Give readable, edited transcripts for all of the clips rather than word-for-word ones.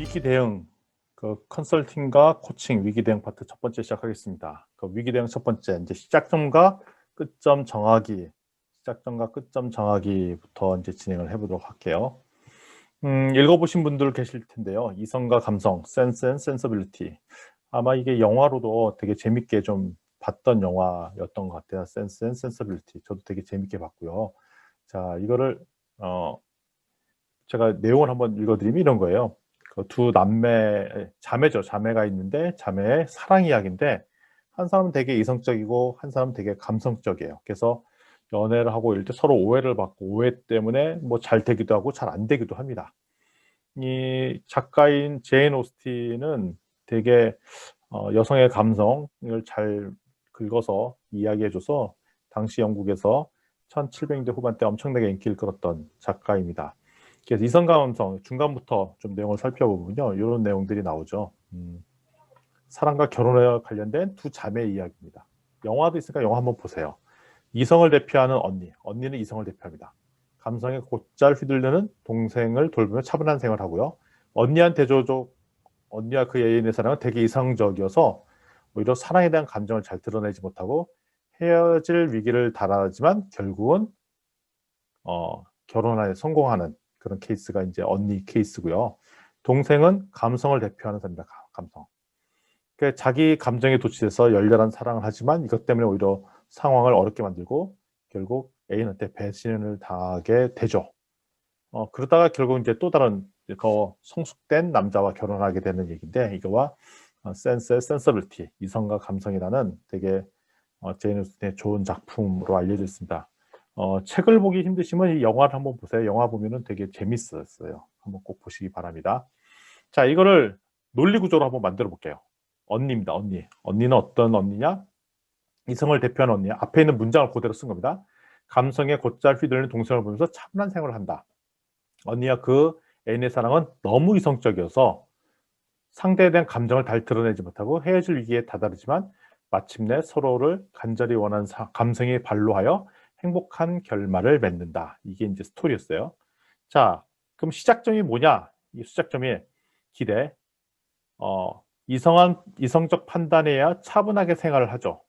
위기 대응 컨설팅과 코칭 위기 대응 파트 첫 번째 시작하겠습니다. 위기 대응 첫 번째 이제 시작점과 끝점 정하기, 시작점과 끝점 정하기부터 이제 진행을 해보도록 할게요. 읽어보신 분들 계실 텐데요. 이성과 감성, 센스 앤 센서빌리티. 아마 이게 영화로도 되게 재밌게 좀 봤던 영화였던 것 같아요. 센스 앤 센서빌리티. 저도 되게 재밌게 봤고요. 자, 이거를 제가 내용을 한번 읽어드리면 이런 거예요. 두 남매, 자매죠. 자매가 있는데 자매의 사랑 이야기인데 한 사람은 되게 이성적이고 한 사람은 되게 감성적이에요. 그래서 연애를 하고 이럴 때 서로 오해를 받고 오해 때문에 뭐 잘 되기도 하고 잘 안 되기도 합니다. 이 작가인 제인 오스틴은 되게 여성의 감성을 잘 긁어서 이야기해줘서 당시 영국에서 1700년대 후반때 엄청나게 인기를 끌었던 작가입니다. 그래서 이성과 감성 중간부터 좀 내용을 살펴보면요, 이런 내용들이 나오죠. 사랑과 결혼에 관련된 두 자매의 이야기입니다. 영화도 있으니까 영화 한번 보세요. 이성을 대표하는 언니, 언니는 이성을 대표합니다. 감성에 곧잘 휘둘리는 동생을 돌보며 차분한 생활을 하고요. 언니와 그 애인의 사랑은 되게 이성적이어서 오히려 사랑에 대한 감정을 잘 드러내지 못하고 헤어질 위기를 달하지만 결국은 결혼에 성공하는 그런 케이스가 이제 언니 케이스고요. 동생은 감성을 대표하는 사람입니다. 감성. 그러니까 자기 감정에 도취돼서 열렬한 사랑을 하지만 이것 때문에 오히려 상황을 어렵게 만들고 결국 애인한테 배신을 당하게 되죠. 그러다가 결국 이제 또 다른 더 성숙된 남자와 결혼하게 되는 얘기인데, 이거와 센스의 센서빌티, 이성과 감성이라는 되게 제인 오스틴의 좋은 작품으로 알려져 있습니다. 책을 보기 힘드시면 이 영화를 한번 보세요. 영화 보면은 되게 재밌었어요. 한번 꼭 보시기 바랍니다. 자, 이거를 논리 구조로 한번 만들어 볼게요. 언니입니다. 언니. 언니는 어떤 언니냐? 이성을 대표하는 언니. 앞에 있는 문장을 그대로 쓴 겁니다. 감성에 곧잘 휘둘리는 동생을 보면서 차분한 생활을 한다. 언니와 그 애인의 사랑은 너무 이성적이어서 상대에 대한 감정을 잘 드러내지 못하고 헤어질 위기에 다다르지만 마침내 서로를 간절히 원하는 감성이 발로하여 행복한 결말을 맺는다. 이게 이제 스토리였어요. 자, 그럼 시작점이 뭐냐? 이 시작점이 기대. 이성적 판단에야 차분하게 생활을 하죠.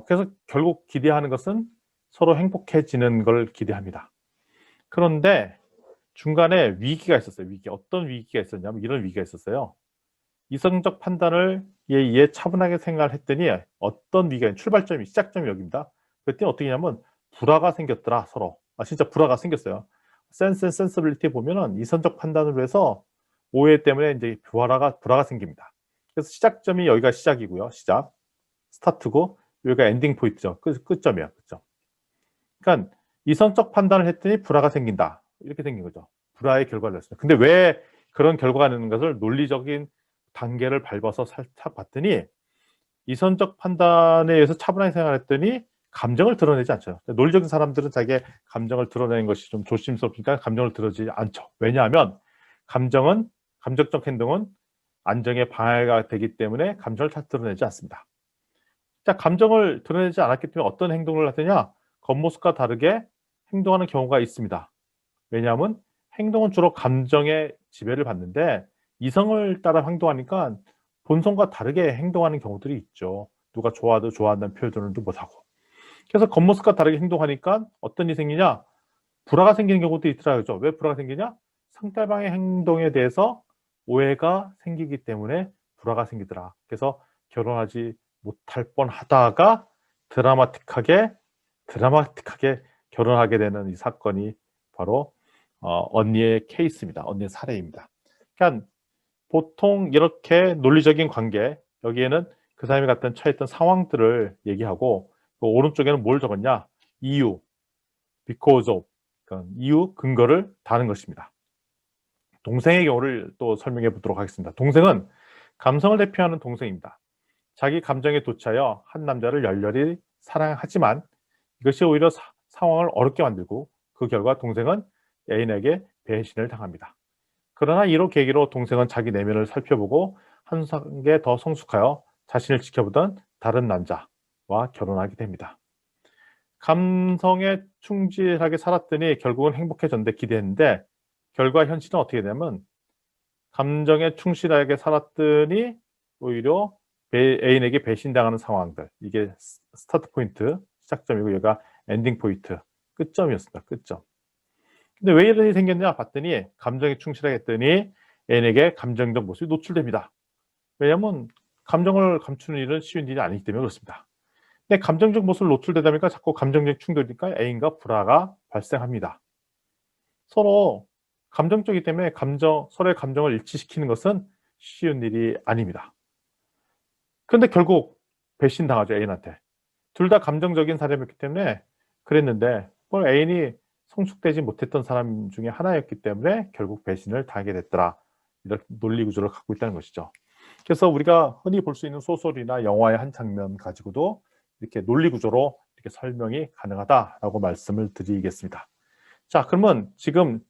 그래서 결국 기대하는 것은 서로 행복해지는 걸 기대합니다. 그런데 중간에 위기가 있었어요. 위기. 어떤 위기가 있었냐면 이런 위기가 있었어요. 이성적 판단을 얘 차분하게 생각을 했더니 어떤 위기가 출발점이 시작점이 여기입니다. 그랬더니 어떻게 하냐면 불화가 생겼더라. 서로. 진짜 불화가 생겼어요. 센스 센서빌리티 보면은 이성적 판단으로 해서 오해 때문에 이제 불화가 생깁니다. 그래서 시작점이 여기가 시작이고요. 시작. 스타트고 여기가 엔딩 포인트죠. 끝점이에요. 끝점. 그러니까 이성적 판단을 했더니 불화가 생긴다. 이렇게 생긴 거죠. 불화의 결과를 냈습니다. 근데 왜 그런 결과가 나는 것을 논리적인 단계를 밟아서 살짝 봤더니 이성적 판단에 의해서 차분하게 생각했더니 감정을 드러내지 않죠. 논리적인 사람들은 자기의 감정을 드러내는 것이 좀 조심스럽으니까 감정을 드러내지 않죠. 왜냐하면 감정적 행동은 안정에 방해가 되기 때문에 감정을 잘 드러내지 않습니다. 자, 감정을 드러내지 않았기 때문에 어떤 행동을 하느냐? 겉모습과 다르게 행동하는 경우가 있습니다. 왜냐하면 행동은 주로 감정의 지배를 받는데 이성을 따라 행동하니까 본성과 다르게 행동하는 경우들이 있죠. 누가 좋아도 좋아한다는 표현도 못하고. 그래서 겉모습과 다르게 행동하니까 어떤 일이 생기냐? 불화가 생기는 경우도 있더라고요. 왜 불화가 생기냐? 상대방의 행동에 대해서 오해가 생기기 때문에 불화가 생기더라. 그래서 결혼하지 못할 뻔하다가 드라마틱하게 결혼하게 되는 이 사건이 바로 언니의 케이스입니다. 언니의 사례입니다. 그러니까 보통 이렇게 논리적인 관계, 여기에는 그 사람이 갖다 처했던 상황들을 얘기하고 그 오른쪽에는 뭘 적었냐? 이유, because of, 그러니까 이유, 근거를 다는 것입니다. 동생의 경우를 또 설명해 보도록 하겠습니다. 동생은 감성을 대표하는 동생입니다. 자기 감정에 도취하여 한 남자를 열렬히 사랑하지만 이것이 오히려 상황을 어렵게 만들고 그 결과 동생은 애인에게 배신을 당합니다. 그러나 이로 계기로 동생은 자기 내면을 살펴보고 한 단계 더 성숙하여 자신을 지켜보던 다른 남자와 결혼하게 됩니다. 감성에 충실하게 살았더니 결국은 행복해졌는데 기대했는데 결과 현실은 어떻게 되냐면 감정에 충실하게 살았더니 오히려 애인에게 배신당하는 상황들. 이게 스타트 포인트, 시작점이고 얘가 엔딩 포인트, 끝점이었습니다. 끝점. 근데 왜 이런 일이 생겼냐 봤더니 감정에 충실하게 했더니 애인에게 감정적 모습이 노출됩니다. 왜냐하면 감정을 감추는 일은 쉬운 일이 아니기 때문에 그렇습니다. 근데 감정적 모습을 노출되다 보니까 자꾸 감정적 충돌이니까 애인과 불화가 발생합니다. 서로 감정적이기 때문에 서로의 감정을 일치시키는 것은 쉬운 일이 아닙니다. 그런데 결국 배신당하죠, 애인한테. 둘 다 감정적인 사람이었기 때문에 그랬는데 애인이 성숙되지 못했던 사람 중에 하나였기 때문에 결국 배신을 당하게 됐더라. 이런 논리 구조를 갖고 있다는 것이죠. 그래서 우리가 흔히 볼 수 있는 소설이나 영화의 한 장면 가지고도 이렇게 논리 구조로 이렇게 설명이 가능하다라고 말씀을 드리겠습니다. 자, 그러면 지금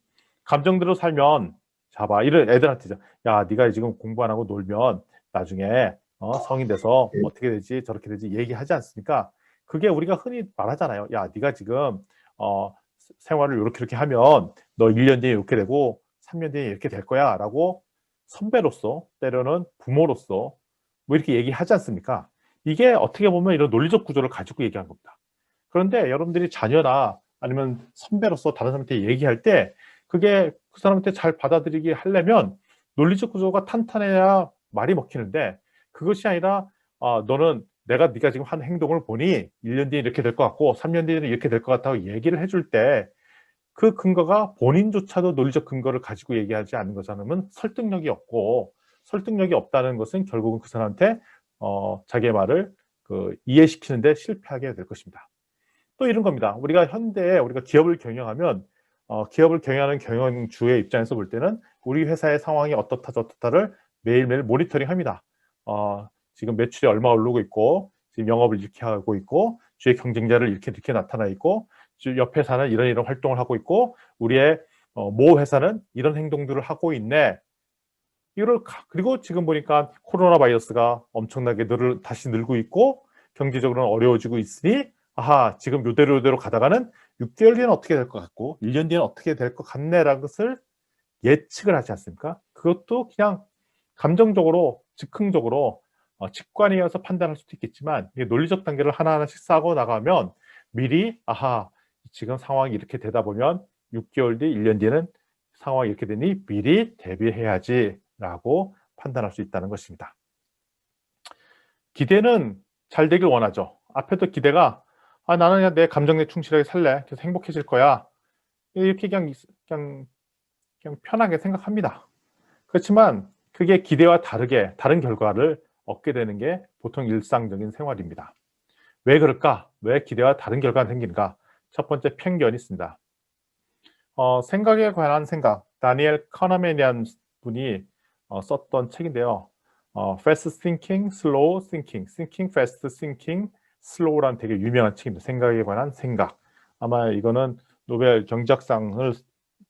감정대로 살면 자봐 이런 애들한테 야, 네가 지금 공부 안 하고 놀면 나중에 성인 돼서 어떻게 되지 저렇게 되지 얘기하지 않습니까? 그게 우리가 흔히 말하잖아요. 야, 네가 지금 생활을 이렇게 하면 너 1년 뒤에 이렇게 되고 3년 뒤에 이렇게 될 거야 라고 선배로서 때로는 부모로서 뭐 이렇게 얘기하지 않습니까? 이게 어떻게 보면 이런 논리적 구조를 가지고 얘기한 겁니다. 그런데 여러분들이 자녀나 아니면 선배로서 다른 사람한테 얘기할 때 그게 그 사람한테 잘 받아들이게 하려면 논리적 구조가 탄탄해야 말이 먹히는데 그것이 아니라 너는 네가 지금 한 행동을 보니 1년 뒤에 이렇게 될 것 같고 3년 뒤에는 이렇게 될 것 같다고 얘기를 해줄 때 그 근거가 본인조차도 논리적 근거를 가지고 얘기하지 않는 것은 설득력이 없고 설득력이 없다는 것은 결국은 그 사람한테 자기의 말을 이해시키는데 실패하게 될 것입니다. 또 이런 겁니다. 우리가 현대에 우리가 기업을 경영하면 기업을 경영하는 경영주의 입장에서 볼 때는 우리 회사의 상황이 어떻다 저떻다를 매일매일 모니터링합니다. 지금 매출이 얼마 오르고 있고 지금 영업을 이렇게 하고 있고 주의 경쟁자를 이렇게 나타나 있고 옆 회사는 이런 활동을 하고 있고 우리의 모 회사는 이런 행동들을 하고 있네. 그리고 지금 보니까 코로나 바이러스가 엄청나게 다시 늘고 있고 경제적으로는 어려워지고 있으니 지금 요대로 가다가는 6개월 뒤에는 어떻게 될 것 같고 1년 뒤에는 어떻게 될 것 같네라는 것을 예측을 하지 않습니까? 그것도 그냥 감정적으로 즉흥적으로 직관이어서 판단할 수도 있겠지만 논리적 단계를 하나하나씩 쌓고 나가면 미리 지금 상황이 이렇게 되다 보면 6개월 뒤, 1년 뒤에는 상황이 이렇게 되니 미리 대비해야지라고 판단할 수 있다는 것입니다. 기대는 잘 되길 원하죠. 앞에도 기대가 나는 그냥 내 감정에 충실하게 살래. 그래서 행복해질 거야. 이렇게 그냥 편하게 생각합니다. 그렇지만 그게 기대와 다른 결과를 얻게 되는 게 보통 일상적인 생활입니다. 왜 그럴까? 왜 기대와 다른 결과가 생기는가? 첫 번째 편견이 있습니다. 생각에 관한 생각, 다니엘 카너맨이라는 분이 썼던 책인데요. Fast Thinking, Slow Thinking, Thinking Fast, Thinking Slow라는 되게 유명한 책입니다. 생각에 관한 생각. 아마 이거는 노벨 경제학상을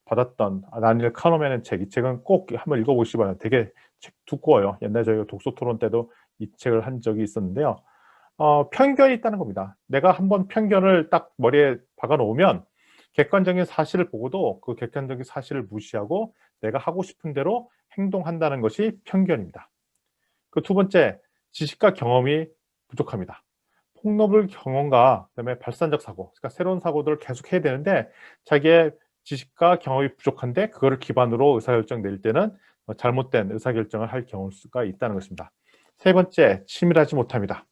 받았던 다니엘 카너맨의 책. 이 책은 꼭 한번 읽어보시기 바랍니다. 되게 책 두꺼워요. 옛날에 저희가 독서 토론 때도 이 책을 한 적이 있었는데요. 편견이 있다는 겁니다. 내가 한번 편견을 딱 머리에 박아 놓으면 객관적인 사실을 보고도 그 객관적인 사실을 무시하고 내가 하고 싶은 대로 행동한다는 것이 편견입니다. 그 두 번째, 지식과 경험이 부족합니다. 폭넓은 경험과 그다음에 발산적 사고, 그러니까 새로운 사고들을 계속 해야 되는데 자기의 지식과 경험이 부족한데 그거를 기반으로 의사결정 낼 때는 잘못된 의사결정을 할 경우가 있다는 것입니다. 세 번째, 치밀하지 못합니다.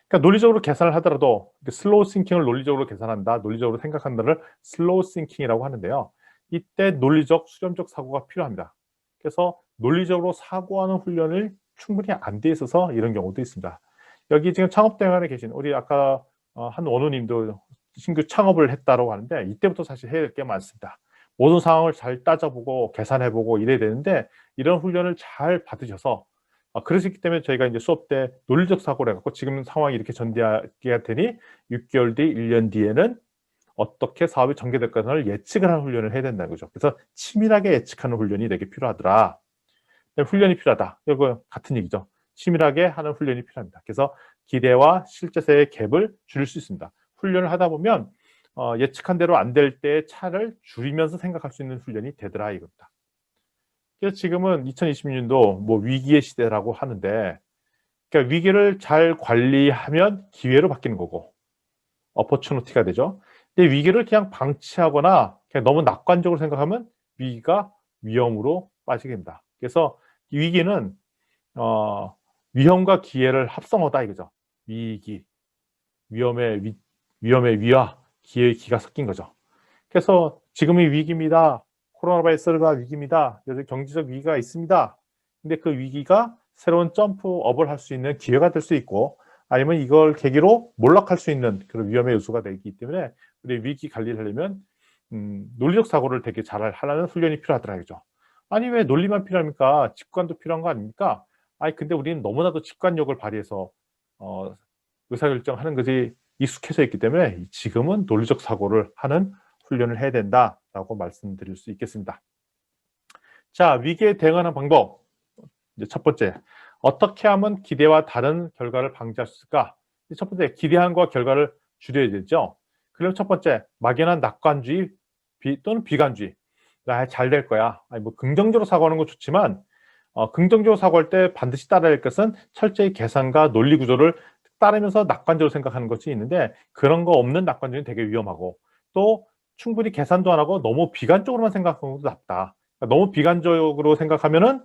그러니까 논리적으로 계산을 하더라도 슬로우 싱킹을 논리적으로 계산한다, 논리적으로 생각한다를 슬로우 싱킹이라고 하는데요. 이때 논리적, 수렴적 사고가 필요합니다. 그래서 논리적으로 사고하는 훈련을 충분히 안 돼 있어서 이런 경우도 있습니다. 여기 지금 창업대학원에 계신 우리 아까 한 원우님도 신규 창업을 했다고 하는데 이때부터 사실 해야 될 게 많습니다. 모든 상황을 잘 따져보고 계산해보고 이래야 되는데 이런 훈련을 잘 받으셔서 그러셨기 때문에 저희가 이제 수업 때 논리적 사고를 해갖고 지금 상황이 이렇게 전개가 되니 6개월 뒤, 1년 뒤에는 어떻게 사업이 전개될까를 예측을 하는 훈련을 해야 된다는 거죠. 그래서 치밀하게 예측하는 훈련이 되게 필요하더라. 훈련이 필요하다. 이거 같은 얘기죠. 치밀하게 하는 훈련이 필요합니다. 그래서 기대와 실제세의 갭을 줄일 수 있습니다. 훈련을 하다 보면 예측한 대로 안 될 때의 차를 줄이면서 생각할 수 있는 훈련이 되더라 이겁니다. 그래서 지금은 2020년도 뭐 위기의 시대라고 하는데, 그러니까 위기를 잘 관리하면 기회로 바뀌는 거고, 어퍼추니티가 되죠. 근데 위기를 그냥 방치하거나 그냥 너무 낙관적으로 생각하면 위기가 위험으로 빠지게 됩니다. 그래서 이 위기는 위험과 기회를 합성어다 이거죠. 위기, 위험의 위와 기회의 기가 섞인 거죠. 그래서 지금이 위기입니다. 코로나 바이러스가 위기입니다. 요즘 경제적 위기가 있습니다. 근데 그 위기가 새로운 점프업을 할 수 있는 기회가 될 수 있고, 아니면 이걸 계기로 몰락할 수 있는 그런 위험의 요소가 되기 때문에 우리 위기 관리를 하려면 논리적 사고를 되게 잘 하려는 훈련이 필요하더라고요. 아니 왜 논리만 필요합니까? 직관도 필요한 거 아닙니까? 아니 근데 우리는 너무나도 직관력을 발휘해서 어, 의사결정하는 것이 익숙해져 있기 때문에 지금은 논리적 사고를 하는 훈련을 해야 된다라고 말씀드릴 수 있겠습니다. 자, 위기에 대응하는 방법. 이제 첫 번째, 어떻게 하면 기대와 다른 결과를 방지할 수 있을까? 첫 번째, 기대한 것과 결과를 줄여야 되죠. 그럼 첫 번째, 막연한 낙관주의 또는 비관주의. 잘 될 거야. 아니, 뭐 긍정적으로 사고하는 건 좋지만 긍정적으로 사고할 때 반드시 따라야 할 것은 철저히 계산과 논리 구조를 따르면서 낙관적으로 생각하는 것이 있는데, 그런 거 없는 낙관주의는 되게 위험하고, 또 충분히 계산도 안 하고 너무 비관적으로만 생각하는 것도 나쁘다. 그러니까 너무 비관적으로 생각하면은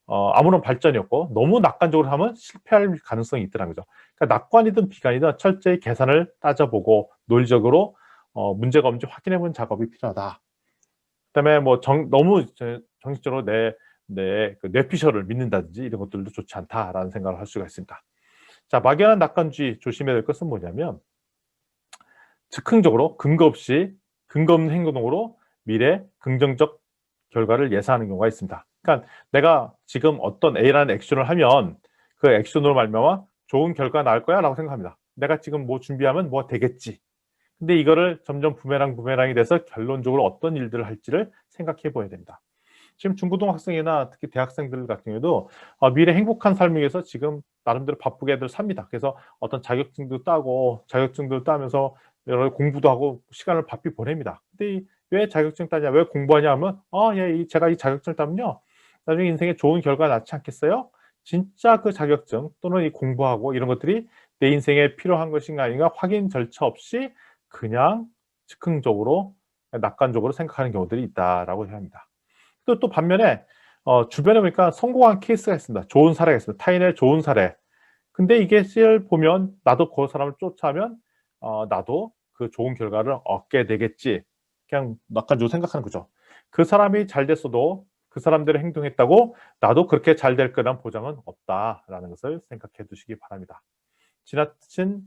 아무런 발전이 없고, 너무 낙관적으로 하면 실패할 가능성이 있더라는 거죠. 그러니까 낙관이든 비관이든 철저히 계산을 따져보고 논리적으로 문제가 없는지 확인해보는 작업이 필요하다. 그다음에 뭐 너무 정식적으로 그 뇌피셜을 믿는다든지 이런 것들도 좋지 않다라는 생각을 할 수가 있습니다. 자, 막연한 낙관주의 조심해야 될 것은 뭐냐면, 즉흥적으로 근거 없는 행동으로 미래 긍정적 결과를 예상하는 경우가 있습니다. 그러니까 내가 지금 어떤 A라는 액션을 하면 그 액션으로 말미암아 좋은 결과가 나올 거야 라고 생각합니다. 내가 지금 뭐 준비하면 뭐 되겠지. 근데 이거를 점점 부메랑이 돼서 결론적으로 어떤 일들을 할지를 생각해 보아야 됩니다. 지금 중고등학생이나 특히 대학생들 같은 경우에도 미래 행복한 삶을 위해서 지금 나름대로 바쁘게들 삽니다. 그래서 어떤 자격증도 따면서 여러 공부도 하고 시간을 바삐 보냅니다. 근데 왜 자격증 따냐, 왜 공부하냐 하면 제가 이 자격증을 따면요 나중에 인생에 좋은 결과가 낳지 않겠어요? 진짜 그 자격증 또는 이 공부하고 이런 것들이 내 인생에 필요한 것인가 아닌가 확인 절차 없이 그냥 즉흥적으로 낙관적으로 생각하는 경우들이 있다라고 합니다. 또 반면에 주변에 보니까 성공한 케이스가 있습니다. 좋은 사례가 있습니다. 타인의 좋은 사례. 근데 이게 를 보면 나도 그 사람을 쫓아하면 나도 그 좋은 결과를 얻게 되겠지. 그냥 낙관적으로 생각하는 거죠. 그 사람이 잘 됐어도 그 사람대로 행동했다고 나도 그렇게 잘 될 거란 보장은 없다라는 것을 생각해 두시기 바랍니다. 지나친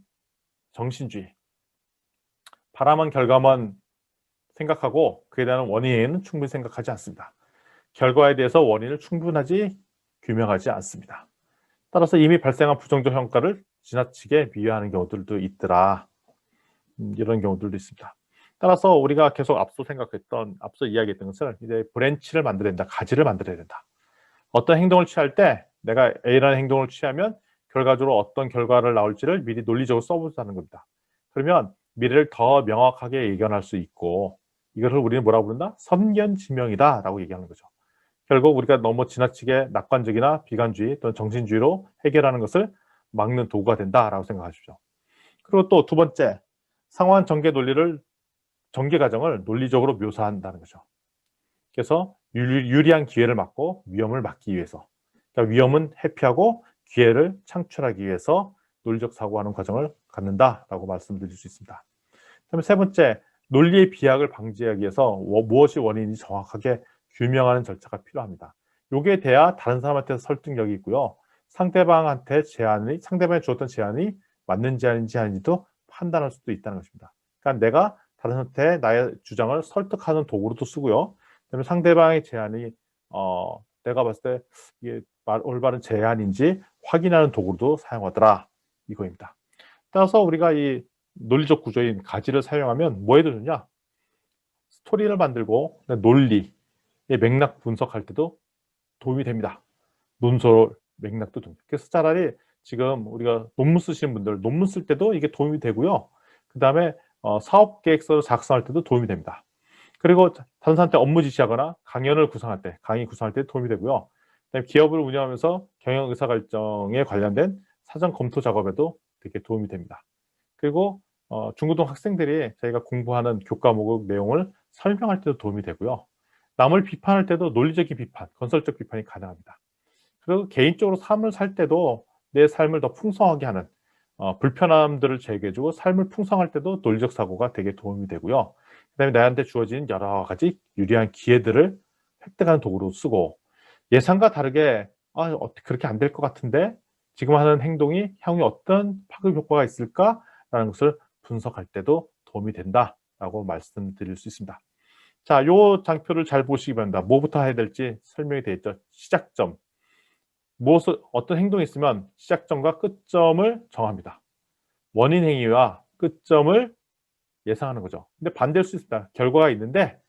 정신주의. 바람한 결과만 생각하고 그에 대한 원인은 충분히 생각하지 않습니다. 결과에 대해서 원인을 충분하지 규명하지 않습니다. 따라서 이미 발생한 부정적 효과를 지나치게 비유하는 경우들도 있더라. 이런 경우들도 있습니다. 따라서 우리가 계속 앞서 이야기했던 것을 이제 브랜치를 만들어야 된다. 가지를 만들어야 된다. 어떤 행동을 취할 때 내가 A라는 행동을 취하면 결과적으로 어떤 결과를 나올지를 미리 논리적으로 써보자는 겁니다. 그러면 미래를 더 명확하게 예견할 수 있고, 이것을 우리는 뭐라고 부른다? 선견지명이다 라고 얘기하는 거죠. 결국 우리가 너무 지나치게 낙관적이나 비관주의 또는 정신주의로 해결하는 것을 막는 도구가 된다라고 생각하십시오. 그리고 또 두 번째, 상황 전개 과정을 논리적으로 묘사한다는 거죠. 그래서 유리한 기회를 막고 위험을 막기 위해서, 그러니까 위험은 회피하고 기회를 창출하기 위해서 논리적 사고하는 과정을 갖는다라고 말씀드릴 수 있습니다. 그다음에 세 번째, 논리의 비약을 방지하기 위해서 무엇이 원인인지 정확하게 규명하는 절차가 필요합니다. 요게 돼야 다른 사람한테 설득력이 있고요. 상대방이 주었던 제안이 맞는 제안인지 아닌지도 판단할 수도 있다는 것입니다. 그러니까 내가 다른 사람한테 나의 주장을 설득하는 도구로도 쓰고요. 그다음에 상대방의 제안이 내가 봤을 때 이게 올바른 제안인지 확인하는 도구로도 사용하더라 이거입니다. 따라서 우리가 이 논리적 구조인 가지를 사용하면 뭐에 좋냐? 스토리를 만들고 논리의 맥락 분석할 때도 도움이 됩니다. 논설 맥락도 도움이 됩니다. 그래서 차라리 지금 우리가 논문 쓰시는 분들 논문 쓸 때도 이게 도움이 되고요. 그 다음에 사업 계획서를 작성할 때도 도움이 됩니다. 그리고 다른 사람한테 업무 지시하거나 강연을 구상할 때, 강의 구상할 때 도움이 되고요. 그다음에 기업을 운영하면서 경영 의사결정에 관련된 사전 검토 작업에도 되게 도움이 됩니다. 그리고 중고등 학생들이 저희가 공부하는 교과목 내용을 설명할 때도 도움이 되고요. 남을 비판할 때도 논리적인 비판, 건설적 비판이 가능합니다. 그리고 개인적으로 삶을 살 때도 내 삶을 더 풍성하게 하는 불편함들을 제거해 주고 삶을 풍성할 때도 논리적 사고가 되게 도움이 되고요. 그다음에 나한테 주어진 여러 가지 유리한 기회들을 획득하는 도구로 쓰고 예상과 다르게 어떻게 그렇게 안 될 것 같은데 지금 하는 행동이 향후에 어떤 파급 효과가 있을까라는 것을 분석할 때도 도움이 된다라고 말씀드릴 수 있습니다. 자, 요 장표를 잘 보시기 바랍니다. 뭐부터 해야 될지 설명이 되어 있죠. 시작점. 무엇을 어떤 행동이 있으면 시작점과 끝점을 정합니다. 원인 행위와 끝점을 예상하는 거죠. 근데 반대일 수 있습니다. 결과가 있는데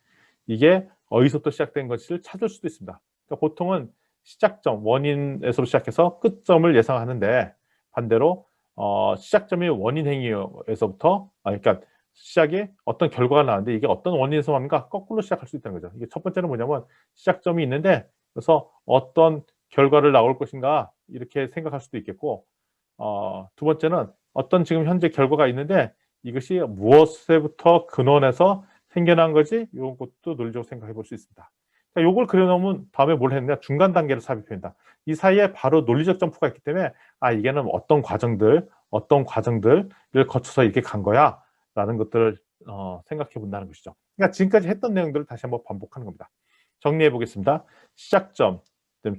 이게 어디서부터 시작된 것을 찾을 수도 있습니다. 그러니까 보통은 시작점, 원인에서 시작해서 끝점을 예상하는데 반대로 시작점이 원인 행위에서부터 그러니까 시작이 어떤 결과가 나왔는데 이게 어떤 원인에서 왔는가 거꾸로 시작할 수 있다는 거죠. 이게 첫 번째는 뭐냐면 시작점이 있는데 그래서 어떤 결과를 나올 것인가 이렇게 생각할 수도 있겠고 두 번째는 어떤 지금 현재 결과가 있는데 이것이 무엇에부터 근원해서 생겨난 거지? 이런 것도 논리적으로 생각해 볼 수 있습니다. 그러니까 이걸 그려놓으면 다음에 뭘 했느냐? 중간 단계를 삽입합니다. 이 사이에 바로 논리적 점프가 있기 때문에 이게는 어떤 과정들을 거쳐서 이렇게 간 거야 라는 것들을 생각해 본다는 것이죠. 그러니까 지금까지 했던 내용들을 다시 한번 반복하는 겁니다. 정리해 보겠습니다. 시작점,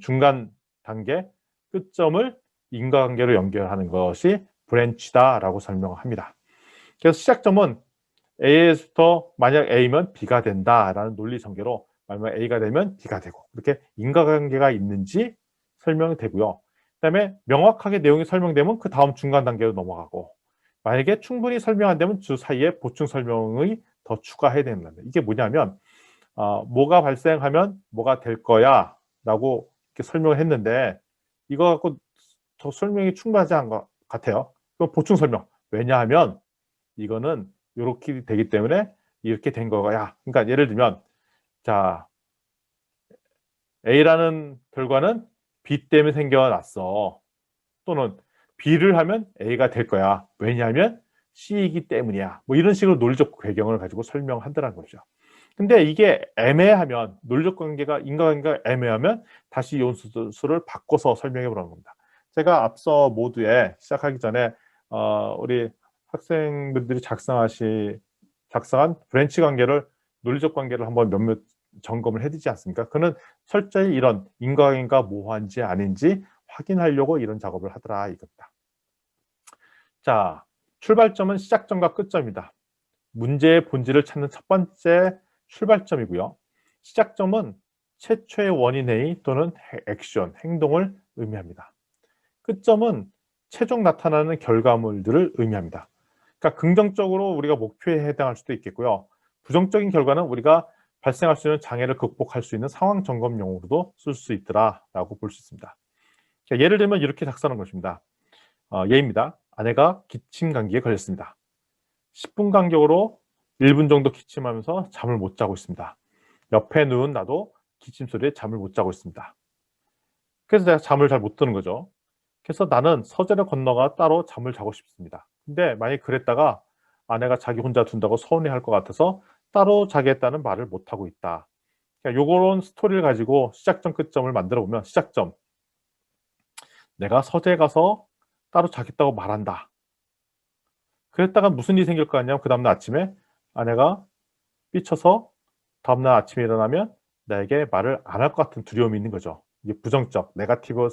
중간 단계, 끝점을 인과관계로 연결하는 것이 브랜치다라고 설명합니다. 그래서 시작점은 A에서부터 만약 A면 B가 된다라는 논리 전개로 만약 A가 되면 B가 되고 이렇게 인과관계가 있는지 설명이 되고요. 그다음에 명확하게 내용이 설명되면 그 다음 중간 단계로 넘어가고 만약에 충분히 설명 안 되면 주 사이에 보충 설명이 더 추가해야 됩니다. 이게 뭐냐면 뭐가 발생하면 뭐가 될 거야 라고 이렇게 설명을 했는데 이거 갖고 더 설명이 충분하지 않은 것 같아요. 그럼 보충 설명. 왜냐하면 이거는 이렇게 되기 때문에 이렇게 된 거야. 그러니까 예를 들면 자 A라는 결과는 B 때문에 생겨났어. 또는 B를 하면 A가 될 거야. 왜냐하면 C이기 때문이야. 뭐 이런 식으로 논리적 배경을 가지고 설명하더라는 거죠. 근데 이게 애매하면 논리적 관계가 인과관계가 애매하면 다시 이온수를 바꿔서 설명해 보라는 겁니다. 제가 앞서 모두에 시작하기 전에 우리 학생분들이 작성한 브랜치 관계를 논리적 관계를 한번 몇몇 점검을 해드리지 않습니까? 그는 철저히 이런 인과관계가 모호한지 아닌지 확인하려고 이런 작업을 하더라 이겁니다. 자, 출발점은 시작점과 끝점이다. 문제의 본질을 찾는 첫 번째 출발점이고요. 시작점은 최초의 원인 행위 또는 액션, 행동을 의미합니다. 끝점은 최종 나타나는 결과물들을 의미합니다. 그러니까 긍정적으로 우리가 목표에 해당할 수도 있겠고요. 부정적인 결과는 우리가 발생할 수 있는 장애를 극복할 수 있는 상황 점검용으로도 쓸 수 있더라라고 볼 수 있습니다. 예를 들면 이렇게 작성하는 것입니다. 예입니다. 아내가 기침 감기에 걸렸습니다. 10분 간격으로 1분 정도 기침하면서 잠을 못 자고 있습니다. 옆에 누운 나도 기침 소리에 잠을 못 자고 있습니다. 그래서 내가 잠을 잘 못 드는 거죠. 그래서 나는 서재를 건너가 따로 잠을 자고 싶습니다. 근데 만약 그랬다가 아내가 자기 혼자 둔다고 서운해할 것 같아서 따로 자겠다는 말을 못 하고 있다. 그러니까 요런 스토리를 가지고 시작점 끝점을 만들어 보면 시작점 내가 서재에 가서 따로 자겠다고 말한다. 그랬다가 무슨 일이 생길 거 아니냐? 그 다음날 아침에 아내가 삐쳐서 다음날 아침에 일어나면 나에게 말을 안 할 것 같은 두려움이 있는 거죠. 이게 부정적, 네거티브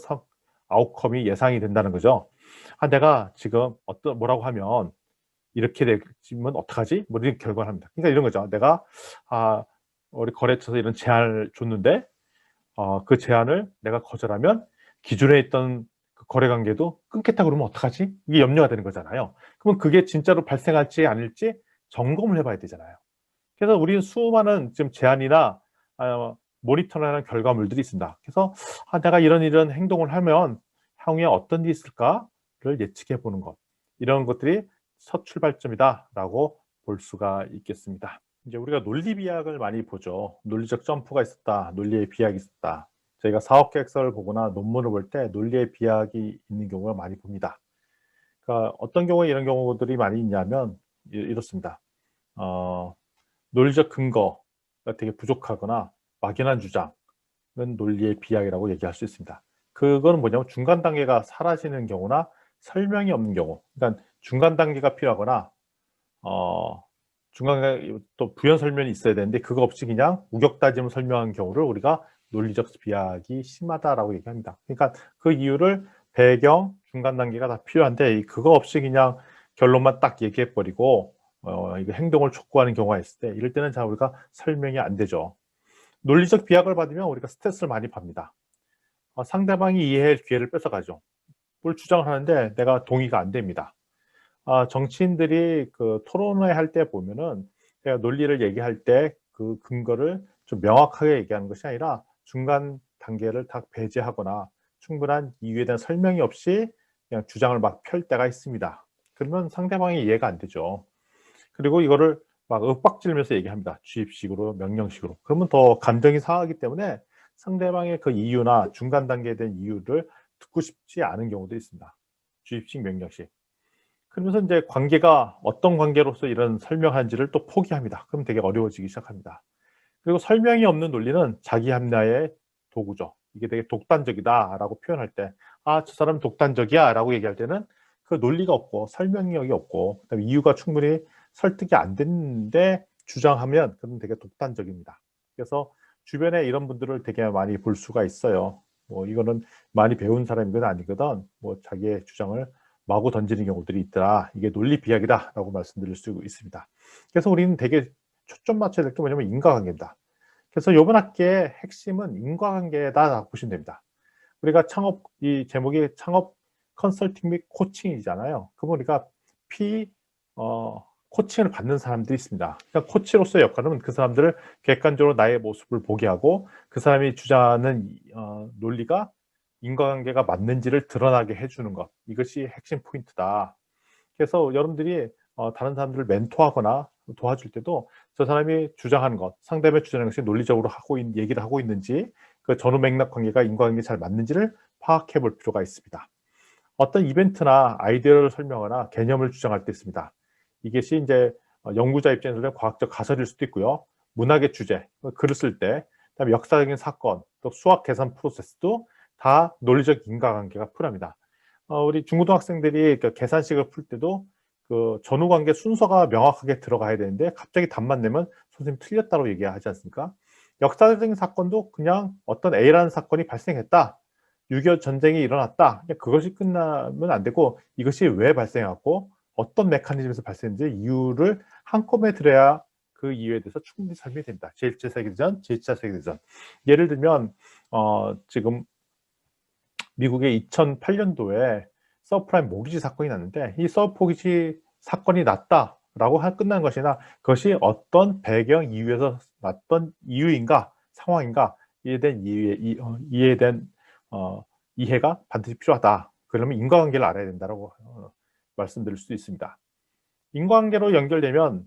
아웃컴이 예상이 된다는 거죠. 내가 지금 뭐라고 하면 이렇게 되면 어떡하지? 뭐 이런 결과를 합니다. 그러니까 이런 거죠. 내가 우리 거래처에서 이런 제안을 줬는데 그 제안을 내가 거절하면 기존에 있던 그 거래 관계도 끊겠다 그러면 어떡하지? 이게 염려가 되는 거잖아요. 그러면 그게 진짜로 발생할지 아닐지 점검을 해봐야 되잖아요. 그래서 우리는 수많은 지금 제안이나 모니터링하는 결과물들이 있습니다. 그래서 내가 이런 행동을 하면 향후에 어떤 일이 있을까를 예측해 보는 것 이런 것들이 첫 출발점이다라고 볼 수가 있겠습니다. 이제 우리가 논리 비약을 많이 보죠. 논리적 점프가 있었다. 논리의 비약이 있었다. 저희가 사업 계획서를 보거나 논문을 볼 때 논리의 비약이 있는 경우가 많이 봅니다. 그러니까 어떤 경우에 이런 경우들이 많이 있냐면 이렇습니다. 어, 논리적 근거가 되게 부족하거나 막연한 주장은 논리의 비약이라고 얘기할 수 있습니다. 그거는 뭐냐면 중간 단계가 사라지는 경우나 설명이 없는 경우. 그러니까 중간 단계가 필요하거나 중간에 또 부연 설명이 있어야 되는데 그거 없이 그냥 우격다짐을 설명한 경우를 우리가 논리적 비약이 심하다라고 얘기합니다. 그러니까 그 이유를 배경, 중간 단계가 다 필요한데 그거 없이 그냥 결론만 딱 얘기해 버리고 이거 행동을 촉구하는 경우가 있을 때 이럴 때는 자 우리가 설명이 안 되죠. 논리적 비약을 받으면 우리가 스트레스를 많이 받습니다. 상대방이 이해할 기회를 뺏어가죠. 뭘 주장을 하는데 내가 동의가 안 됩니다. 정치인들이 그 토론회 할 때 보면은 제가 논리를 얘기할 때 그 근거를 좀 명확하게 얘기하는 것이 아니라 중간 단계를 다 배제하거나 충분한 이유에 대한 설명이 없이 그냥 주장을 막 펼 때가 있습니다. 그러면 상대방이 이해가 안 되죠. 그리고 이거를 막 윽박지르면서 얘기합니다. 주입식으로, 명령식으로. 그러면 더 감정이 상하기 때문에 상대방의 그 이유나 중간 단계에 대한 이유를 듣고 싶지 않은 경우도 있습니다. 주입식, 명령식. 그러면서 이제 관계가 어떤 관계로서 이런 설명하는지를 또 포기합니다. 그럼 되게 어려워지기 시작합니다. 그리고 설명이 없는 논리는 자기 합리화의 도구죠. 이게 되게 독단적이다라고 표현할 때, 저 사람은 독단적이야라고 얘기할 때는 그 논리가 없고 설명력이 없고 그다음에 이유가 충분히 설득이 안 됐는데 주장하면 그건 되게 독단적입니다. 그래서 주변에 이런 분들을 되게 많이 볼 수가 있어요. 뭐 이거는 많이 배운 사람이건 아니거든. 뭐 자기의 주장을 마구 던지는 경우들이 있더라. 이게 논리 비약이다라고 말씀드릴 수 있습니다. 그래서 우리는 되게 초점 맞춰야 될 게 뭐냐면 인과관계입니다. 그래서 이번 학기의 핵심은 인과관계다라고 보시면 됩니다. 우리가 창업, 이 제목이 창업 컨설팅 및 코칭이잖아요. 그럼 우리가 코칭을 받는 사람들이 있습니다. 그러니까 코치로서의 역할은 그 사람들을 객관적으로 나의 모습을 보게 하고 그 사람이 주장하는 논리가 인과관계가 맞는지를 드러나게 해주는 것. 이것이 핵심 포인트다. 그래서 여러분들이 다른 사람들을 멘토하거나 도와줄 때도 저 사람이 주장하는 것, 상대방이 주장하는 것이 논리적으로 얘기를 하고 있는지 그 전후 맥락 관계가 인과관계 잘 맞는지를 파악해 볼 필요가 있습니다. 어떤 이벤트나 아이디어를 설명하거나 개념을 주장할 때 있습니다. 이것이 이제 연구자 입장에서는 과학적 가설일 수도 있고요. 문학의 주제, 글을 쓸 때, 그다음에 역사적인 사건, 또 수학 계산 프로세스도 다 논리적 인과관계가 필요합니다. 우리 중고등학생들이 그 계산식을 풀 때도 그 전후 관계 순서가 명확하게 들어가야 되는데 갑자기 답만 내면 선생님 틀렸다고 얘기하지 않습니까? 역사적인 사건도 그냥 어떤 A라는 사건이 발생했다. 6.25 전쟁이 일어났다. 그것이 끝나면 안 되고 이것이 왜 발생했고 어떤 메커니즘에서 발생했는지 이유를 한꺼번에 들어야 그 이유에 대해서 충분히 설명이 됩니다. 제1차 세계대전, 제2차 세계대전. 예를 들면 지금 미국의 2008년도에 서프라임 모기지 사건이 났는데 이 서브모기지 사건이 났다라고 끝난 것이나 그것이 어떤 배경 이유에서 났던 이유인가 상황인가 이에 대한 이해에 대한 이해가 반드시 필요하다. 그러면 인과관계를 알아야 된다고 말씀드릴 수 있습니다. 인과관계로 연결되면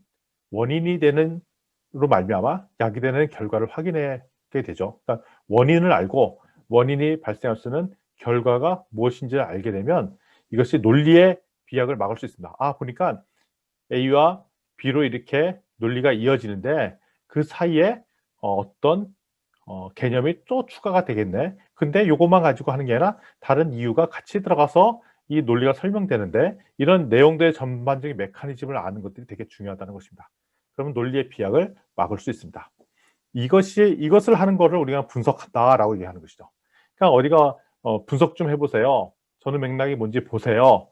원인이 되는로 말미암아 야기되는 결과를 확인하게 되죠. 그러니까 원인을 알고 원인이 발생할 수 있는 결과가 무엇인지를 알게 되면 이것이 논리의 비약을 막을 수 있습니다. 보니까 A와 B로 이렇게 논리가 이어지는데 그 사이에 어떤 개념이 또 추가가 되겠네. 근데 이것만 가지고 하는 게 아니라 다른 이유가 같이 들어가서 이 논리가 설명되는데 이런 내용들의 전반적인 메커니즘을 아는 것들이 되게 중요하다는 것입니다. 그러면 논리의 비약을 막을 수 있습니다. 이것을 하는 거를 우리가 분석한다라고 얘기하는 것이죠. 그러니까 어디가 분석 좀 해보세요. 전후 맥락이 뭔지 보세요.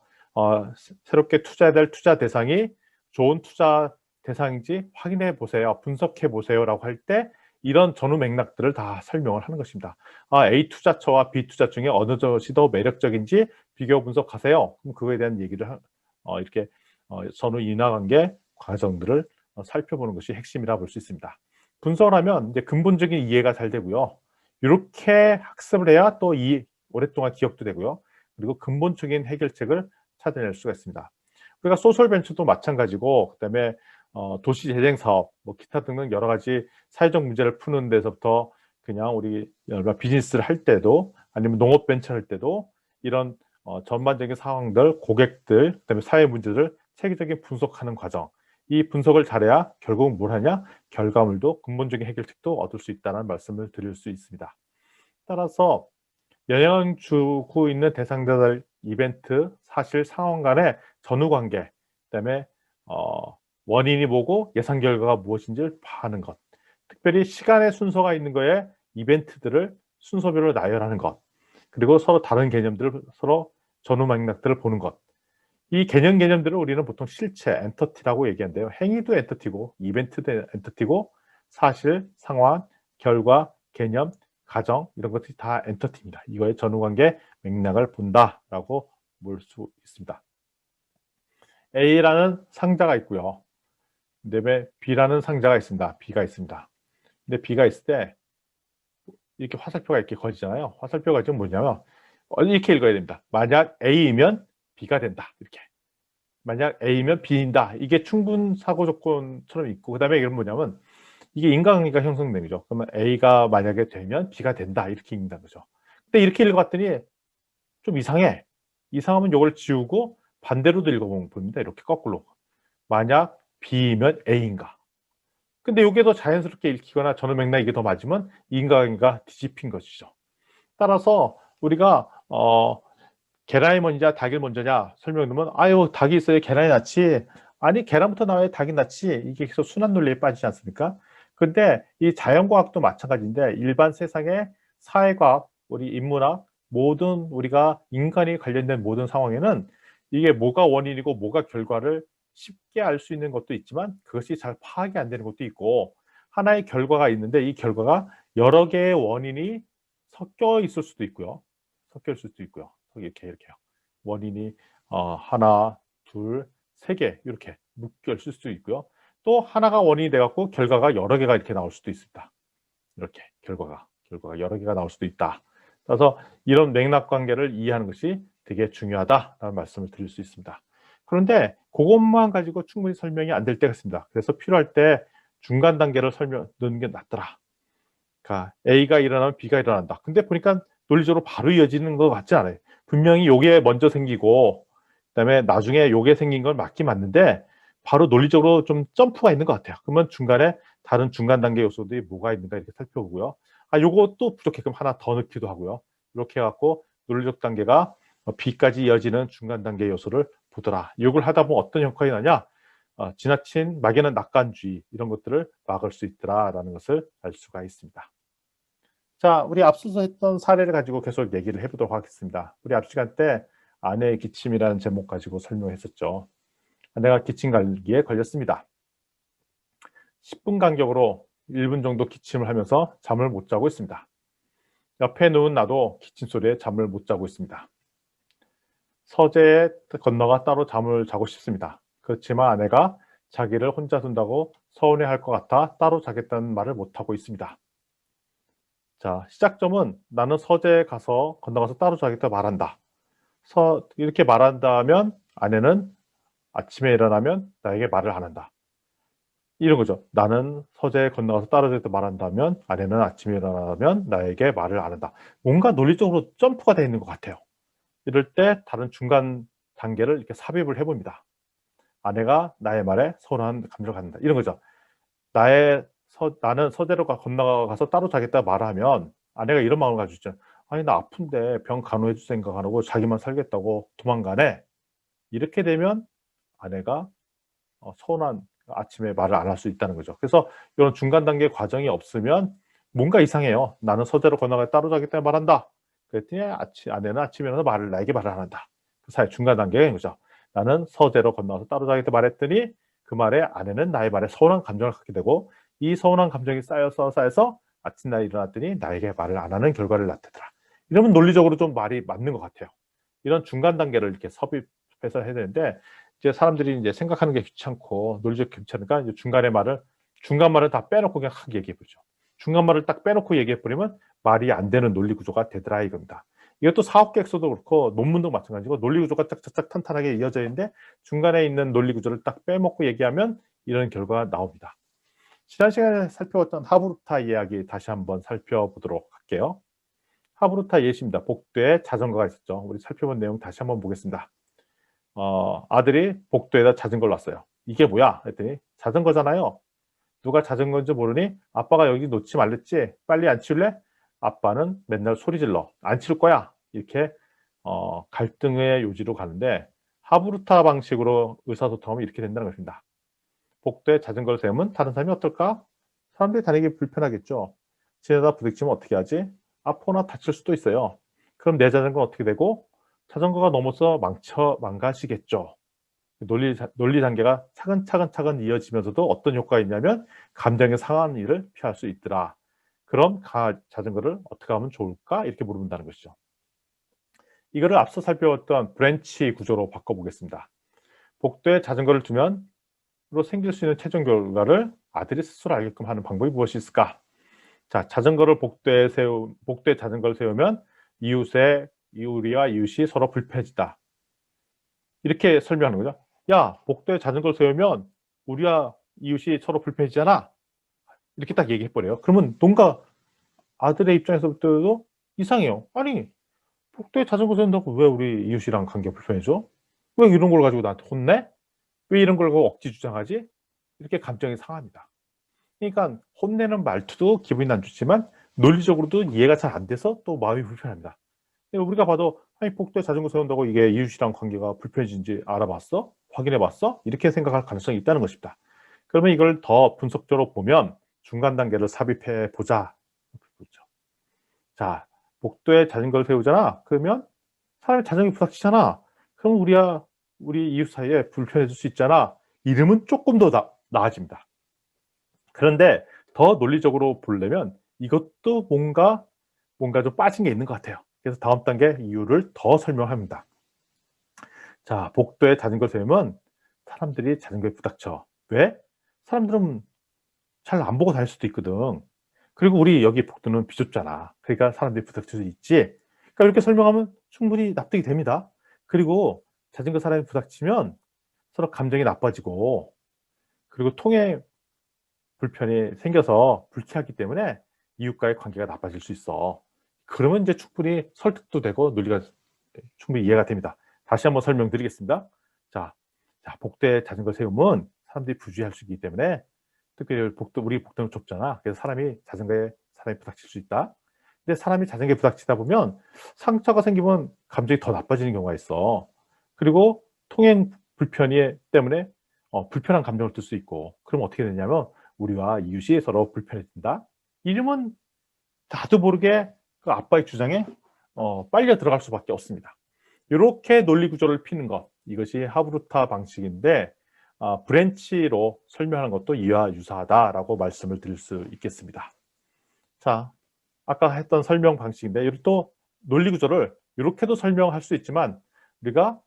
새롭게 투자해야 될 투자 대상이 좋은 투자 대상인지 확인해 보세요. 분석해 보세요라고 할 때 이런 전후 맥락들을 다 설명을 하는 것입니다. A 투자처와 B 투자 중에 어느 것이 더 매력적인지 비교 분석하세요. 그럼 그거에 대한 얘기를 이렇게 전후 인과관계 과정들을 살펴보는 것이 핵심이라 볼 수 있습니다. 분석을 하면 이제 근본적인 이해가 잘 되고요. 이렇게 학습을 해야 또 오랫동안 기억도 되고요. 그리고 근본적인 해결책을 찾아낼 수가 있습니다. 우리가 소셜 벤처도 마찬가지고 그다음에 도시 재생 사업, 뭐 기타 등등 여러 가지 사회적 문제를 푸는 데서부터 그냥 우리 비즈니스를 할 때도 아니면 농업 벤처를 할 때도 이런 전반적인 상황들, 고객들, 그다음에 사회 문제를 체계적인 분석하는 과정. 이 분석을 잘해야 결국은 뭘 하냐? 결과물도 근본적인 해결책도 얻을 수 있다는 말씀을 드릴 수 있습니다. 따라서 영향을 주고 있는 대상자들, 이벤트, 사실, 상황 간의 전후 관계, 그다음에 원인이 뭐고 예상 결과가 무엇인지를 파악하는 것. 특별히 시간의 순서가 있는 거에 이벤트들을 순서별로 나열하는 것. 그리고 서로 다른 개념들을 서로 전후 맥락들을 보는 것. 이 개념들을 우리는 보통 실체, 엔터티라고 얘기하는데요. 행위도 엔터티고, 이벤트도 엔터티고, 사실, 상황, 결과, 개념, 가정 이런 것들이 다 엔터티입니다. 이거의 전후관계 맥락을 본다라고 볼 수 있습니다. A라는 상자가 있고요. 그다음에 B라는 상자가 있습니다. B가 있습니다. 근데 B가 있을 때 이렇게 화살표가 이렇게 거지잖아요. 화살표가 지금 뭐냐면 이렇게 읽어야 됩니다. 만약 A이면 B가 된다. 이렇게. 만약 A면 B인다. 이게 충분 사고 조건처럼 있고 그다음에 이건 뭐냐면 이게 인과관계가 형성된 거죠. 그러면 A가 만약에 되면 B가 된다. 이렇게 읽는다는 거죠. 근데 이렇게 읽어봤더니 좀 이상해. 이상하면 이걸 지우고 반대로도 읽어보면 봅니다. 이렇게 거꾸로. 만약 B면 A인가. 근데 이게 더 자연스럽게 읽히거나 전후 맥락 이게 더 맞으면 인과관계가 뒤집힌 것이죠. 따라서 우리가 계란이 먼저냐 닭이 먼저냐 설명하면 아유 닭이 있어야 계란이 낫지 아니 계란부터 나와야 닭이 낫지 이게 계속 순환 논리에 빠지지 않습니까? 근데 이 자연과학도 마찬가지인데 일반 세상의 사회과학, 우리 인문학 모든 우리가 인간이 관련된 모든 상황에는 이게 뭐가 원인이고 뭐가 결과를 쉽게 알 수 있는 것도 있지만 그것이 잘 파악이 안 되는 것도 있고 하나의 결과가 있는데 이 결과가 여러 개의 원인이 섞여 있을 수도 있고요. 섞여 있을 수도 있고요. 이렇게요. 원인이 하나, 둘, 세 개 이렇게 묶여 있을 수도 있고요. 또 하나가 원인이 돼갖고 결과가 여러 개가 이렇게 나올 수도 있습니다. 이렇게 결과가 여러 개가 나올 수도 있다. 그래서 이런 맥락 관계를 이해하는 것이 되게 중요하다라는 말씀을 드릴 수 있습니다. 그런데 그것만 가지고 충분히 설명이 안 될 때가 있습니다. 그래서 필요할 때 중간 단계를 넣는 게 낫더라. 그러니까 A가 일어나면 B가 일어난다. 근데 보니까 논리적으로 바로 이어지는 것 같지 않아요. 분명히 요게 먼저 생기고 그다음에 나중에 요게 생긴 건 맞긴 맞는데 바로 논리적으로 좀 점프가 있는 것 같아요. 그러면 중간에 다른 중간 단계 요소들이 뭐가 있는가 이렇게 살펴보고요. 요것도 부족해 그럼 하나 더 넣기도 하고요. 이렇게 해갖고 논리적 단계가 B까지 이어지는 중간 단계 요소를 보더라. 이걸 하다 보면 어떤 효과가 나냐? 지나친 막연한 낙관주의 이런 것들을 막을 수 있더라라는 것을 알 수가 있습니다. 자, 우리 앞서서 했던 사례를 가지고 계속 얘기를 해보도록 하겠습니다. 우리 앞 시간 때 아내의 기침이라는 제목 가지고 설명했었죠. 아내가 기침 감기에 걸렸습니다. 10분 간격으로 1분 정도 기침을 하면서 잠을 못 자고 있습니다. 옆에 누운 나도 기침 소리에 잠을 못 자고 있습니다. 서재에 건너가 따로 잠을 자고 싶습니다. 그렇지만 아내가 자기를 혼자 둔다고 서운해할 것 같아 따로 자겠다는 말을 못하고 있습니다. 자, 시작점은 나는 서재에 가서 건너가서 따로 자겠다 말한다. 이렇게 말한다면 아내는 아침에 일어나면 나에게 말을 안 한다. 이런 거죠. 나는 서재에 건너가서 따로 자겠다 말한다면 아내는 아침에 일어나면 나에게 말을 안 한다. 뭔가 논리적으로 점프가 되어 있는 것 같아요. 이럴 때 다른 중간 단계를 이렇게 삽입을 해봅니다. 아내가 나의 말에 서운한 감정을 갖는다. 이런 거죠. 나는 서재로 건너가서 따로 자겠다 말하면 아내가 이런 마음을 가지고 있잖아요. 아니 나 아픈데 병 간호해 줄 생각 안 하고 자기만 살겠다고 도망가네. 이렇게 되면 아내가 서운한 아침에 말을 안 할 수 있다는 거죠. 그래서 이런 중간 단계 과정이 없으면 뭔가 이상해요. 나는 서재로 건너가서 따로 자겠다 말한다. 그랬더니 아내는 아침에 일어나서 나에게 말을 안 한다. 그 사이 중간 단계인 거죠. 나는 서재로 건너가서 따로 자겠다 말했더니 그 말에 아내는 나의 말에 서운한 감정을 갖게 되고 이 서운한 감정이 쌓여서 아침날 일어났더니 나에게 말을 안 하는 결과를 낳더라. 이러면 논리적으로 좀 말이 맞는 것 같아요. 이런 중간 단계를 이렇게 섭입해서 해야 되는데 이제 사람들이 이제 생각하는 게 귀찮고 논리적 귀찮으니까 이제 중간 말은 다 빼놓고 그냥 확 얘기해 보죠. 중간 말을 딱 빼놓고 얘기해 버리면 말이 안 되는 논리 구조가 되더라 이겁니다. 이것도 사업 계획서도 그렇고 논문도 마찬가지고 논리 구조가 짝짝짝 탄탄하게 이어져 있는데 중간에 있는 논리 구조를 딱 빼먹고 얘기하면 이런 결과가 나옵니다. 지난 시간에 살펴봤던 하브루타 이야기 다시 한번 살펴보도록 할게요. 하브루타 예시입니다. 복도에 자전거가 있었죠. 우리 살펴본 내용 다시 한번 보겠습니다. 아들이 복도에다 자전거를 놨어요. 이게 뭐야? 했더니 자전거잖아요. 누가 자전거인지 모르니 아빠가 여기 놓지 말랬지? 빨리 안 치울래? 아빠는 맨날 소리 질러. 안 치울 거야. 이렇게 갈등의 요지로 가는데 하브루타 방식으로 의사소통하면 이렇게 된다는 것입니다. 복도에 자전거를 세우면 다른 사람이 어떨까? 사람들이 다니기 불편하겠죠. 지나다 부딪히면 어떻게 하지? 아프거나 다칠 수도 있어요. 그럼 내 자전거는 어떻게 되고? 자전거가 넘어서 망가지겠죠. 논리 단계가 차근차근 이어지면서도 어떤 효과가 있냐면 감정의 상한 일을 피할 수 있더라. 그럼 자전거를 어떻게 하면 좋을까? 이렇게 물어본다는 것이죠. 이거를 앞서 살펴봤던 브랜치 구조로 바꿔보겠습니다. 복도에 자전거를 두면 생길 수 있는 최종 결과를 아들이 스스로 알게끔 하는 방법이 무엇이 있을까? 자, 복도에 자전거를 세우면 우리와 이웃이 서로 불편해지다. 이렇게 설명하는 거죠. 야, 복도에 자전거를 세우면 우리와 이웃이 서로 불편해지잖아. 이렇게 딱 얘기해버려요. 그러면 뭔가 아들의 입장에서부터도 이상해요. 아니, 복도에 자전거 세운다고 왜 우리 이웃이랑 관계가 불편해져? 왜 이런 걸 가지고 나한테 혼내? 왜 이런 걸 억지 주장하지? 이렇게 감정이 상합니다. 그러니까 혼내는 말투도 기분이 안 좋지만 논리적으로도 이해가 잘 안 돼서 또 마음이 불편합니다. 우리가 봐도 아니 복도에 자전거 세운다고 이게 이웃이랑 관계가 불편해진지 알아봤어? 확인해봤어? 이렇게 생각할 가능성이 있다는 것입니다. 그러면 이걸 더 분석적으로 보면 중간 단계를 삽입해 보자. 자, 복도에 자전거를 세우잖아. 그러면 사람이 자전거 부닥치잖아. 그럼 우리 이웃 사이에 불편해질 수 있잖아. 이러면 조금 더 나아집니다. 그런데 더 논리적으로 보려면 이것도 뭔가 좀 빠진 게 있는 것 같아요. 그래서 다음 단계 이유를 더 설명합니다. 자, 복도에 자전거 세우면 사람들이 자전거에 부닥쳐. 왜? 사람들은 잘 안 보고 다닐 수도 있거든. 그리고 우리 여기 복도는 비좁잖아. 그러니까 사람들이 부닥칠 수 있지. 그러니까 이렇게 설명하면 충분히 납득이 됩니다. 그리고 자전거 사람이 부닥치면 서로 감정이 나빠지고 그리고 통행 불편이 생겨서 불쾌하기 때문에 이웃과의 관계가 나빠질 수 있어. 그러면 이제 충분히 설득도 되고 논리가 충분히 이해가 됩니다. 다시 한번 설명드리겠습니다. 자, 복도에 자전거 세우면 사람들이 부주의할 수 있기 때문에 특히 우리 복도는 좁잖아. 그래서 사람이 부닥칠 수 있다. 근데 사람이 자전거에 부닥치다 보면 상처가 생기면 감정이 더 나빠지는 경우가 있어. 그리고 통행 불편이 때문에 불편한 감정을 들 수 있고, 그럼 어떻게 되냐면 우리와 이웃이 서로 불편해진다. 이러면 나도 모르게 그 아빠의 주장에 빨려 들어갈 수밖에 없습니다. 이렇게 논리 구조를 피는 것, 이것이 하브루타 방식인데 브랜치로 설명하는 것도 이와 유사하다라고 말씀을 드릴 수 있겠습니다. 자, 아까 했던 설명 방식인데 또 논리 구조를 이렇게도 설명할 수 있지만 우리가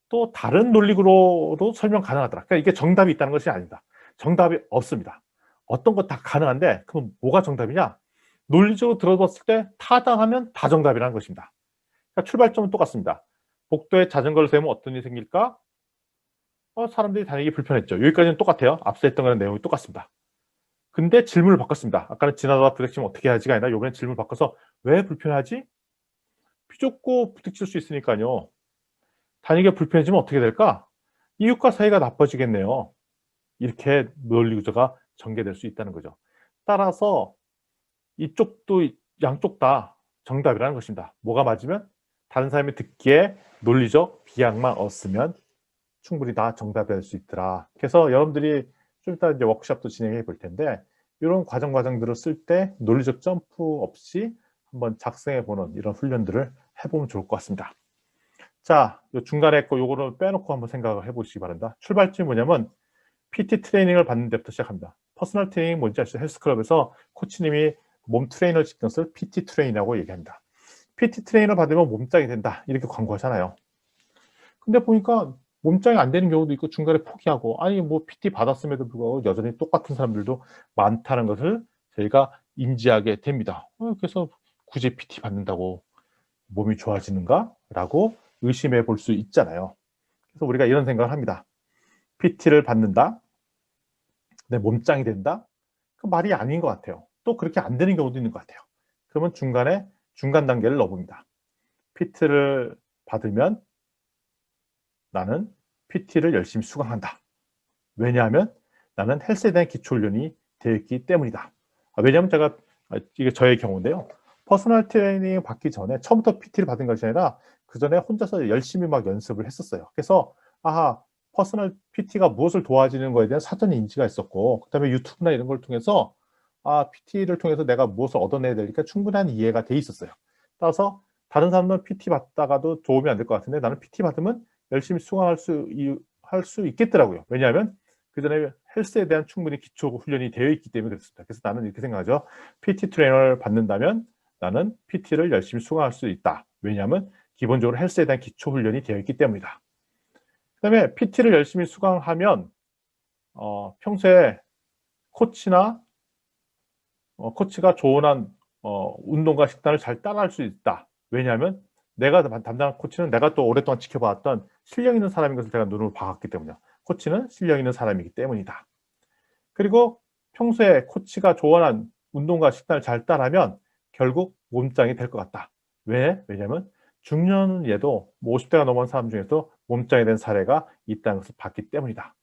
또 다른 논리구로도 설명 가능하더라. 그러니까 이게 정답이 있다는 것이 아니다. 정답이 없습니다. 어떤 것 다 가능한데 그럼 뭐가 정답이냐? 논리적으로 들어봤을 때 타당하면 다 정답이라는 것입니다. 그러니까 출발점은 똑같습니다. 복도에 자전거를 세우면 어떤 일이 생길까? 사람들이 다니기 불편했죠. 여기까지는 똑같아요. 앞서 했던 거는 내용이 똑같습니다. 근데 질문을 바꿨습니다. 아까는 지나다 부딪히면 어떻게 하지가 아니라 이번엔 질문을 바꿔서 왜 불편하지? 비좁고 부딪힐 수 있으니까요. 다니기가 불편해지면 어떻게 될까? 이웃과 사이가 나빠지겠네요. 이렇게 논리 구조가 전개될 수 있다는 거죠. 따라서 이쪽도 양쪽 다 정답이라는 것입니다. 뭐가 맞으면 다른 사람이 듣기에 논리적 비약만 없으면 충분히 다 정답이 될 수 있더라. 그래서 여러분들이 좀 이따 이제 워크숍도 진행해 볼 텐데 이런 과정들을 쓸 때 논리적 점프 없이 한번 작성해 보는 이런 훈련들을 해보면 좋을 것 같습니다. 자, 요 중간에 거 요거를 빼놓고 한번 생각을 해보시기 바랍니다. 출발점이 뭐냐면 PT 트레이닝을 받는 데부터 시작합니다. 퍼스널 트레이닝 뭔지 아시죠? 헬스클럽에서 코치님이 몸 트레이너를 시킨 것을 PT 트레이너라고 얘기합니다. PT 트레이너를 받으면 몸짱이 된다 이렇게 광고하잖아요. 근데 보니까 몸짱이 안 되는 경우도 있고 중간에 포기하고 아니 뭐 PT 받았음에도 불구하고 여전히 똑같은 사람들도 많다는 것을 저희가 인지하게 됩니다. 그래서 굳이 PT 받는다고 몸이 좋아지는가? 라고 의심해 볼 수 있잖아요. 그래서 우리가 이런 생각을 합니다. PT를 받는다. 내 몸짱이 된다? 그 말이 아닌 것 같아요. 또 그렇게 안 되는 경우도 있는 것 같아요. 그러면 중간에 중간 단계를 넣어봅니다. PT를 받으면 나는 PT를 열심히 수강한다. 왜냐하면 나는 헬스에 대한 기초훈련이 되어 있기 때문이다. 왜냐하면 제가 이게 저의 경우인데요. 퍼스널 트레이닝 받기 전에 처음부터 PT를 받은 것이 아니라 그 전에 혼자서 열심히 막 연습을 했었어요. 그래서 아하, 퍼스널 PT가 무엇을 도와주는 거에 대한 사전 인지가 있었고, 그다음에 유튜브나 이런 걸 통해서 PT를 통해서 내가 무엇을 얻어내야 되니까 충분한 이해가 돼 있었어요. 따라서 다른 사람은 PT 받다가도 도움이 안 될 것 같은데 나는 PT 받으면 열심히 수강할 수 있겠더라고요. 왜냐하면 그 전에 헬스에 대한 충분히 기초 훈련이 되어 있기 때문에 그렇습니다. 그래서 나는 이렇게 생각하죠. PT 트레이너를 받는다면 나는 PT를 열심히 수강할 수 있다. 왜냐하면 기본적으로 헬스에 대한 기초 훈련이 되어 있기 때문이다. 그다음에 PT를 열심히 수강하면 평소에 코치나 코치가 조언한 운동과 식단을 잘 따라할 수 있다. 왜냐하면 내가 담당한 코치는 내가 또 오랫동안 지켜봤던 실력 있는 사람인 것을 제가 눈으로 봐왔기 때문이야. 코치는 실력 있는 사람이기 때문이다. 그리고 평소에 코치가 조언한 운동과 식단을 잘 따르면 결국 몸짱이 될 것 같다. 왜? 왜냐하면 중년에도 50대가 넘은 사람 중에서 몸짱이 된 사례가 있다는 것을 봤기 때문이다.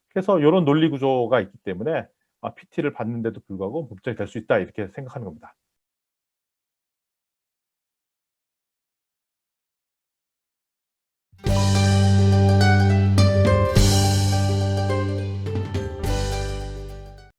그래서 이런 논리 구조가 있기 때문에 PT를 받는데도 불구하고 몸짱이 될 수 있다 이렇게 생각하는 겁니다.